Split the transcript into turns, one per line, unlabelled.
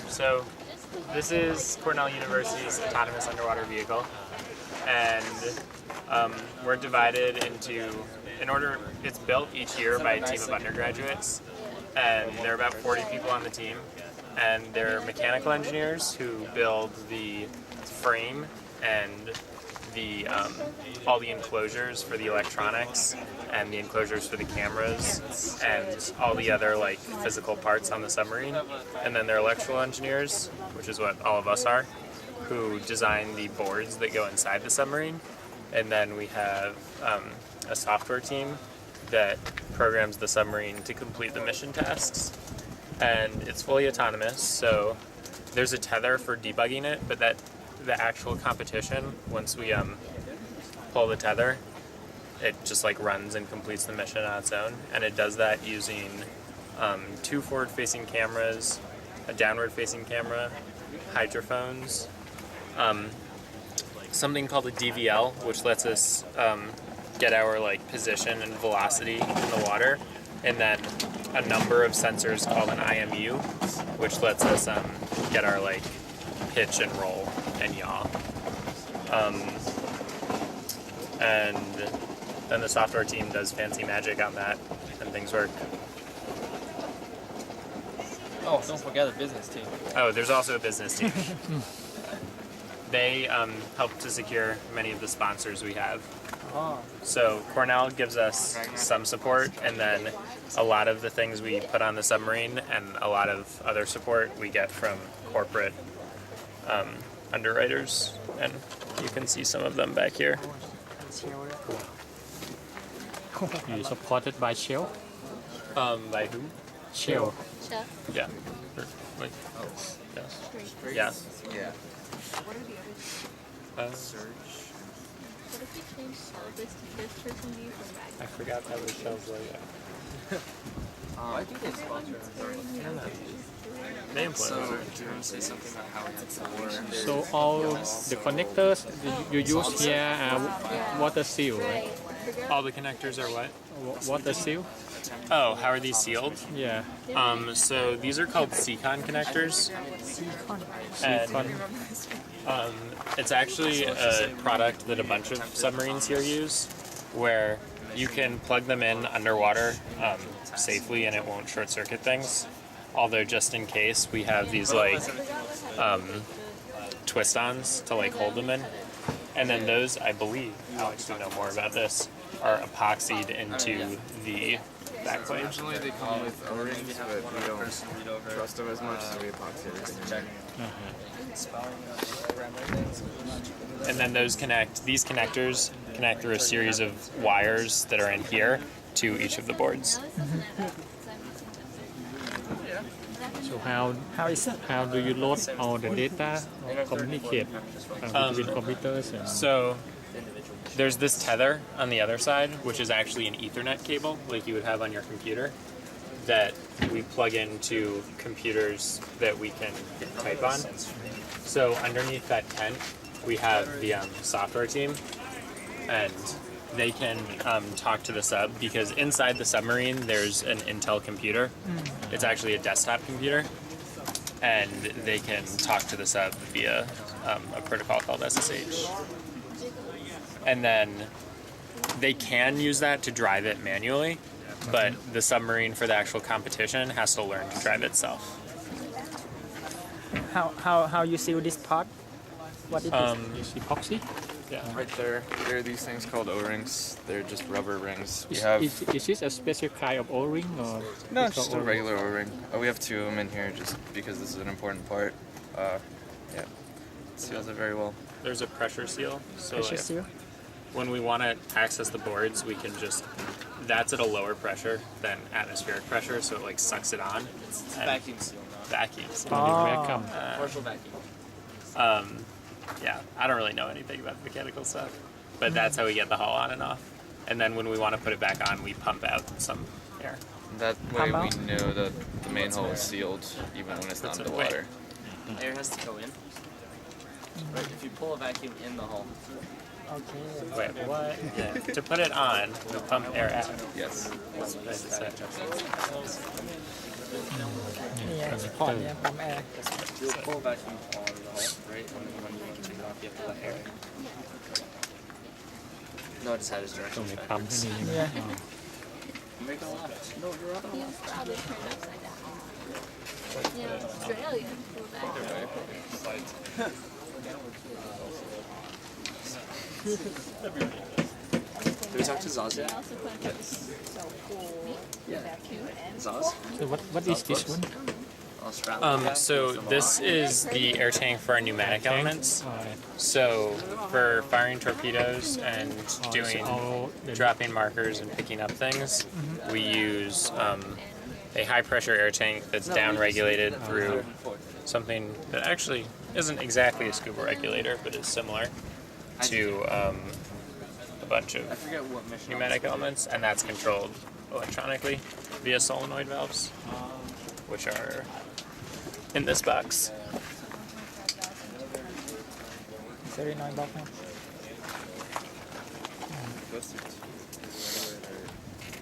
So this is Cornell University's autonomous underwater vehicle, and we're divided into, it's built each year by a team of undergraduates, and there are about 40 people on the team, and they're mechanical engineers who build the frame and all the enclosures for the electronics and the enclosures for the cameras and all the other like physical parts on the submarine. And then they're electrical engineers, which is what all of us are, who design the boards that go inside the submarine. And then we have a software team that programs the submarine to complete the mission tasks. And it's fully autonomous, so there's a tether for debugging it, but the actual competition, once we pull the tether, it just like runs and completes the mission on its own, and it does that using 2 forward-facing cameras, a downward-facing camera, hydrophones, something called a DVL, which lets us get our like position and velocity in the water, and then a number of sensors called an IMU, which lets us get our like pitch and roll and yaw. And then the software team does fancy magic on that, and things work.
Oh, don't forget the business team.
Oh, there's also a business team. They help to secure many of the sponsors we have.
Oh.
So Cornell gives us some support, and then a lot of the things we put on the submarine and a lot of other support we get from corporate underwriters, and you can see some of them back here.
You supported by Shell?
By who?
Shell.
Yeah. Wait.
Oh.
Yes.
Yeah.
What are the others?
Search.
What if you change service to this person view from back?
I forgot that was Shell's logo.
I think they sponsor us.
They employ
So,
us.
do you want to say something about how it's works?
So all the connectors you use here are water seal, right?
All the connectors are what?
Water seal?
Oh, how are these sealed?
Yeah.
So these are called Seacon connectors. And it's actually a product that a bunch of submarines here use, where you can plug them in underwater safely and it won't short circuit things. Although just in case, we have these like twist-ons to like hold them in. And then those, I believe, Alex would know more about this, are epoxied into the backplate.
Originally they come with O-rings, but we don't trust them as much, so we epoxy everything.
And then these connectors connect through a series of wires that are in here to each of the boards.
So how do you load all the data or communicate between computers?
So there's this tether on the other side, which is actually an Ethernet cable, like you would have on your computer, that we plug into computers that we can type on. So underneath that tent, we have the software team, and they can talk to the sub, because inside the submarine there's an Intel computer. It's actually a desktop computer, and they can talk to the sub via a protocol called SSH. And then they can use that to drive it manually, but the submarine for the actual competition has to learn to drive itself.
How you seal this part? What it is?
Is epoxy?
Yeah.
Right there are these things called O-rings. They're just rubber rings. We
Is,
have
is this a special kind of O-ring or?
no, it's just a regular O-ring. We have 2 of them in here just because this is an important part. Yeah, it seals it very well.
There's a pressure seal, so
Pressure
like,
seal?
when we want to access the boards, we can just, that's at a lower pressure than atmospheric pressure, so it like sucks it on.
It's
And
vacuum seal, no?
Vacuum seal.
Vacuum.
Commercial vacuum.
Yeah, I don't really know anything about mechanical stuff, but that's how we get the hull on and off. And then when we want to put it back on, we pump out some air.
That way we know that the main hull is sealed even when it's not in the water.
Air has to go in. Right, if you pull a vacuum in the hull.
Okay.
Wait, what? Yeah. To put it on, we pump air out.
Yes.
What did I just say?
นี่ไงพอร์ตเนี่ยปั๊มแอร์
You'll pull a vacuum on the hole, right? And then when you want to take it off, you have to let air. No, I just had his
ตรง
directions
นี้
back.
ปั๊มที่นี่
เนี่ย
Make a lot. No, you're up.
He was probably turned upside down. Yeah, Australia. Flew back.
Did we talk to Zaz
I
yet?
also put him so cool.
Yeah.
Vacuum and
Zaz?
So what is this one?
I'll strap the guy.
So this is the air tank for our pneumatic elements.
Alright.
So for firing torpedoes and
So
doing
all the
dropping markers and picking up things, we use a high pressure air tank that's down regulated through something that actually isn't exactly a scuba regulator, but is similar to a bunch
I
of
forget what mission.
pneumatic elements, and that's controlled electronically via solenoid valves, which are in this box.
Very nice box.